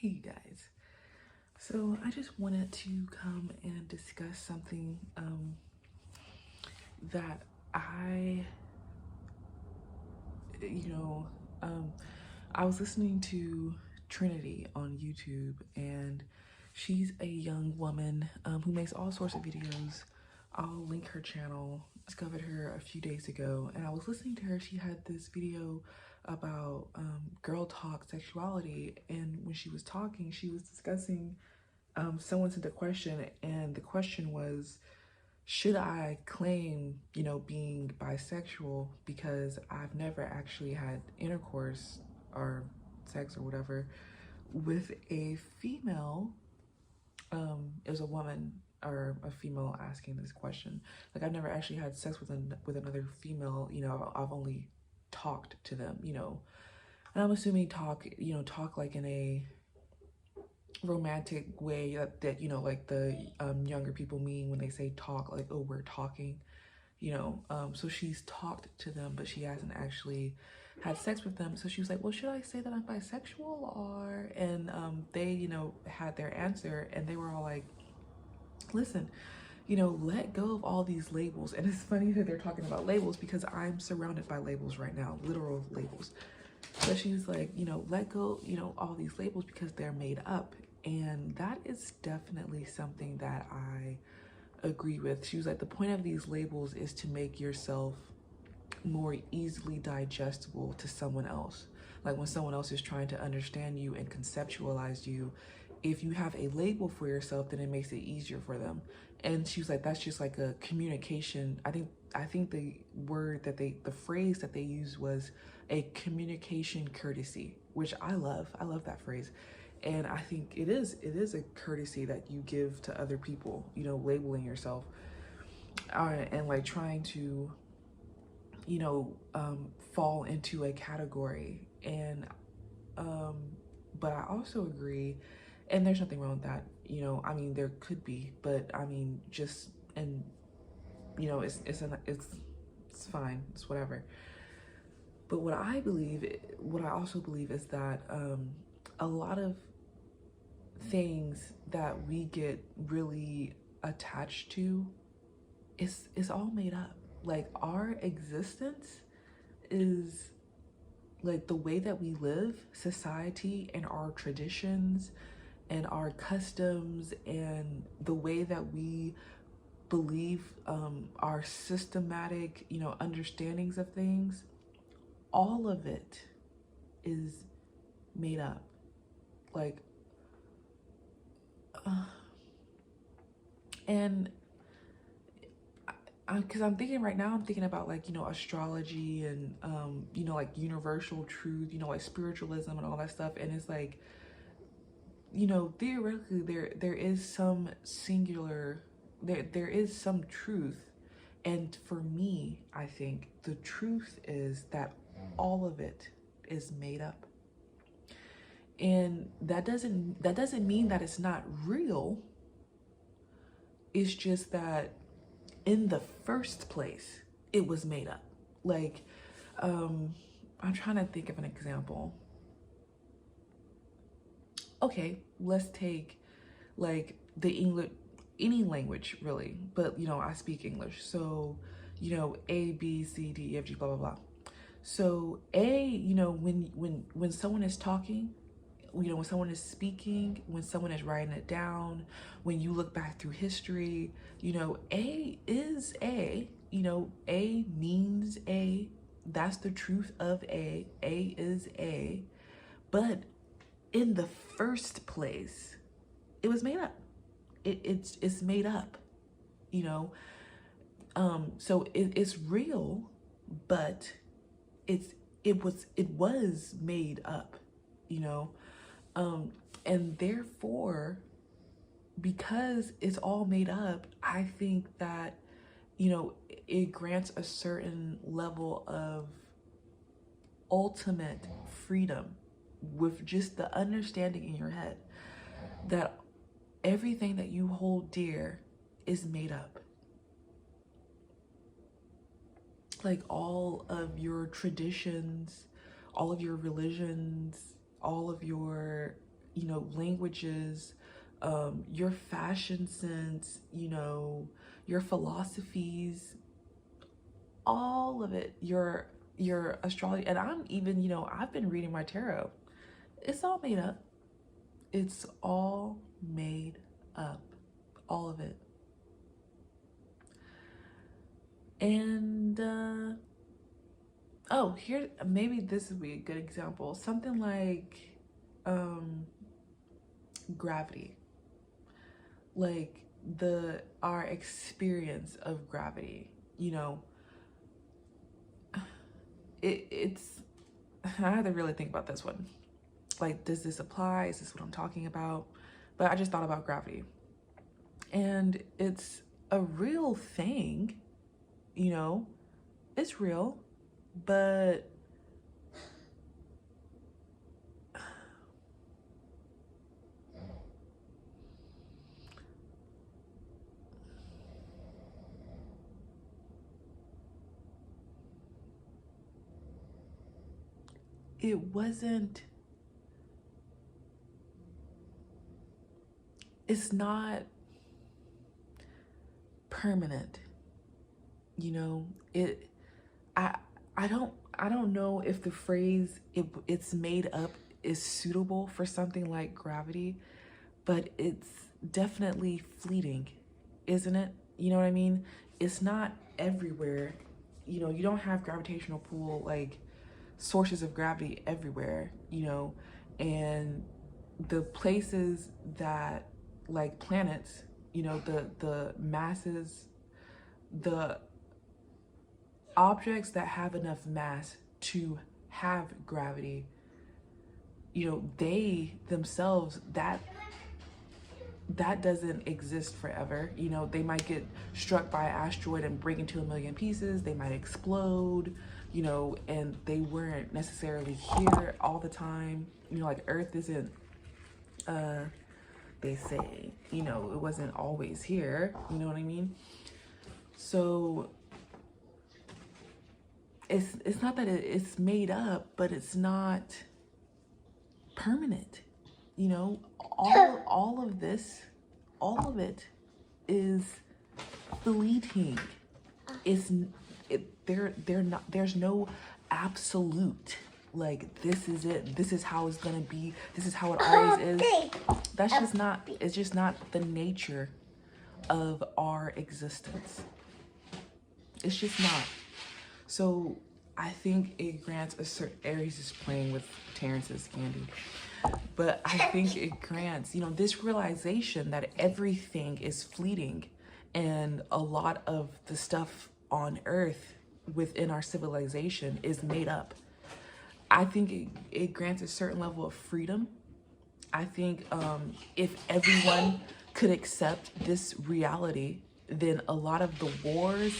Hey you guys. So I just wanted to come and discuss something that I, you know, um, I was listening to Trinity on YouTube, and she's a young woman who makes all sorts of videos. I'll link her channel. I discovered her a few days ago, and I was listening to her. She had this video about girl talk sexuality, and when she was talking, she was discussing someone sent a question, and the question was, should I claim, being bisexual because I've never actually had intercourse or sex or whatever with a female? It was a woman or a female asking this question. Like, I've never actually had sex with another female. I've only talked to them. And I'm assuming talk like in a romantic way that like the younger people mean when they say talk, like, oh, we're talking. So she's talked to them, but she hasn't actually had sex with them. So she was like, well, should I say that I'm bisexual? Or and they had their answer, and they were all like, listen, let go of all these labels. And it's funny that they're talking about labels because I'm surrounded by labels right now, literal labels. So she was like, let go, all these labels because they're made up. And that is definitely something that I agree with. She was like, the point of these labels is to make yourself more easily digestible to someone else. Like when someone else is trying to understand you and conceptualize you, if you have a label for yourself, then it makes it easier for them. And she was like, that's just like a communication. I think the phrase that they used was a communication courtesy, which I love. I love that phrase. And I think it is a courtesy that you give to other people, labeling yourself and like trying to, fall into a category. And but I also agree, and there's nothing wrong with that. I mean, there could be, but I mean, just, and it's fine, it's whatever. But what I also believe is that a lot of things that we get really attached to is all made up. Like, our existence is, like, the way that we live, society, and our traditions and our customs and the way that we believe our systematic understandings of things, all of it is made up. Like and because I'm thinking right now, I'm thinking about, like, astrology and like universal truth, like spiritualism and all that stuff. And it's like, theoretically there is some singular, there is some truth. And for me, I think the truth is that all of it is made up. And that doesn't mean that it's not real. It's just that in the first place, it was made up. Like, I'm trying to think of an example. Okay, let's take like the English, any language really, but I speak English. So, A, B, C, D, E, F, G, blah, blah, blah. So A, when someone is talking, when someone is speaking, when someone is writing it down, when you look back through history, A is A, A means A. That's the truth of A. A is A. But in the first place, it was made up. It's made up, so it's real, but it was made up, and therefore, because it's all made up, I think that it grants a certain level of ultimate freedom with just the understanding in your head that everything that you hold dear is made up. Like, all of your traditions, all of your religions, all of your you know, languages, your fashion sense, you know, your philosophies, all of it, your astrology. And I'm even, you know, I've been reading my tarot. It's all made up. It's all made up. All of it. And oh, here, maybe this would be a good example. Something like gravity. Like our experience of gravity, you know, it's I had to really think about this one. Like, does this apply? Is this what I'm talking about? But I just thought about gravity. And it's a real thing, you know, it's real, but it wasn't, it's not permanent, you know. I don't know if the phrase it's made up is suitable for something like gravity, but it's definitely fleeting, isn't it? You know what I mean? It's not everywhere. You know, you don't have gravitational pull, like sources of gravity everywhere, you know, and the places that, like planets, you know, the masses, the objects that have enough mass to have gravity, you know, they themselves, that doesn't exist forever. You know, they might get struck by an asteroid and break into a million pieces. They might explode, you know, and they weren't necessarily here all the time. You know, like Earth isn't, they say, you know, it wasn't always here. You know what I mean? So it's not that it's made up, but it's not permanent. You know, all of this, all of it is fleeting. They're not, there's no absolute, like, this is it, this is how it's gonna be, this is how it always is. That's just not, it's just not the nature of our existence. It's just not. So I think it grants a certain, Aries is playing with Terrence's candy, but I think it grants, you know, this realization that everything is fleeting, and a lot of the stuff on Earth within our civilization is made up. I think it grants a certain level of freedom. I think if everyone could accept this reality, then a lot of the wars,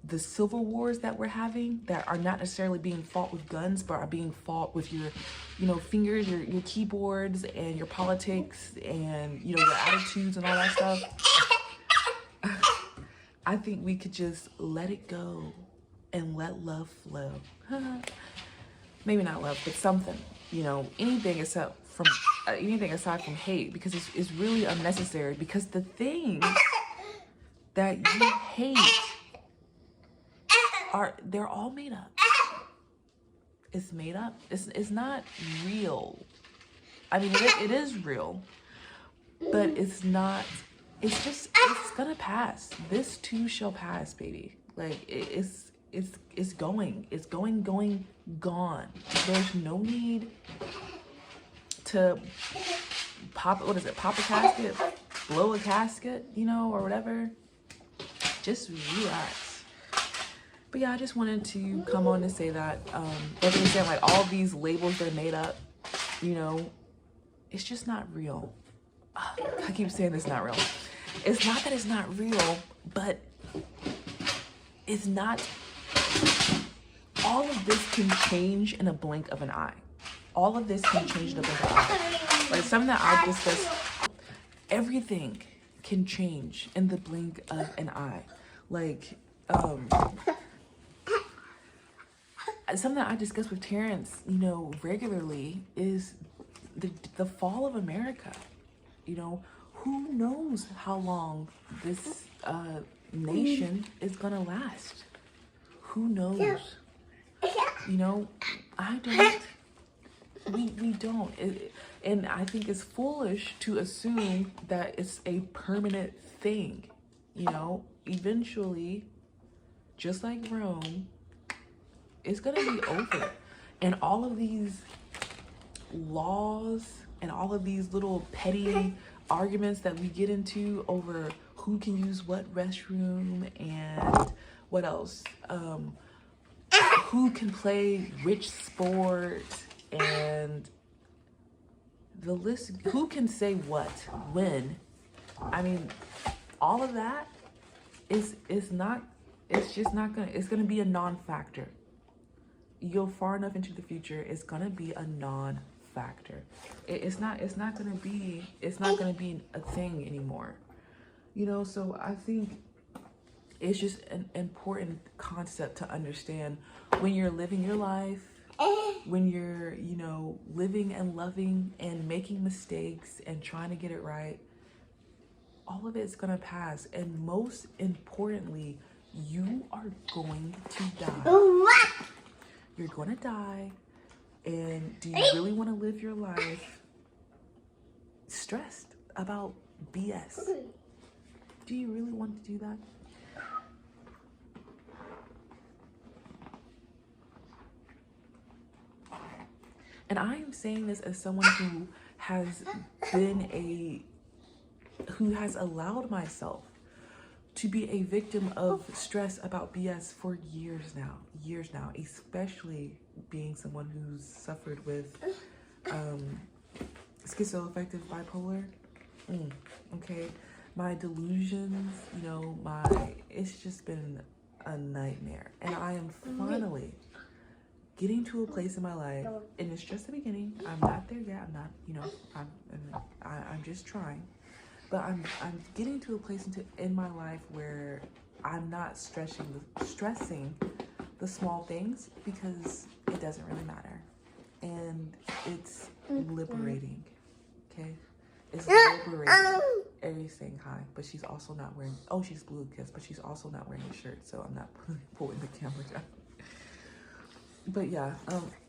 the civil wars that we're having, that are not necessarily being fought with guns, but are being fought with your, you know, fingers, your keyboards, and your politics, and, you know, your attitudes and all that stuff. I think we could just let it go and let love flow. Maybe not love, but something, you know, anything except from anything aside from hate, because it's really unnecessary. Because the things that you hate they're all made up. It's made up. It's not real. I mean, it is real, but it's not. It's just, it's gonna pass. This too shall pass, baby. Like, it's going, gone. There's no need to pop a casket, blow a casket, you know, or whatever. Just relax. But yeah, I just wanted to come on and say that, like I said, like, all these labels are made up, you know, it's just not real. I keep saying it's not real. It's not that it's not real, but it's not, all of this can change in a blink of an eye. All of this can change in a blink of an eye. Like, something that I discussed, everything can change in the blink of an eye. Like, something that I discuss with Terrence, you know, regularly is the fall of America. You know, who knows how long this nation is gonna last? Who knows? You know, I don't. We don't. And I think it's foolish to assume that it's a permanent thing. You know, eventually, just like Rome, it's gonna be over. And all of these laws and all of these little petty arguments that we get into over who can use what restroom and what else, who can play which sport, and the list, who can say what when. I mean, all of that is not, it's just not gonna, it's gonna be a non-factor. You go far enough into the future, it's gonna be a non-factor. It's not gonna be a thing anymore. You know, so I think it's just an important concept to understand when you're living your life, when you're, you know, living and loving and making mistakes and trying to get it right. All of it's gonna pass, and most importantly, you are going to die. You're gonna die, and do you really want to live your life stressed about BS? Do you really want to do that? And I am saying this as someone who has allowed myself to be a victim of stress about BS for years now, especially being someone who's suffered with schizoaffective bipolar. Okay, my delusions, you know, it's just been a nightmare. And I am finally getting to a place in my life, and it's just the beginning. I'm not there yet. I'm not, you know, I'm just trying. But I'm getting to a place in my life where I'm not stressing the small things, because it doesn't really matter. And it's liberating, okay? It's liberating. Aries saying hi, but she's also not wearing, oh, she's blue kiss, but she's also not wearing a shirt, so I'm not pulling the camera down. But yeah,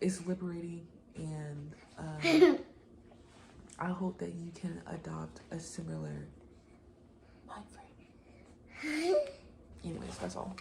it's liberating, and I hope that you can adopt a similar mind frame. Anyways, that's all.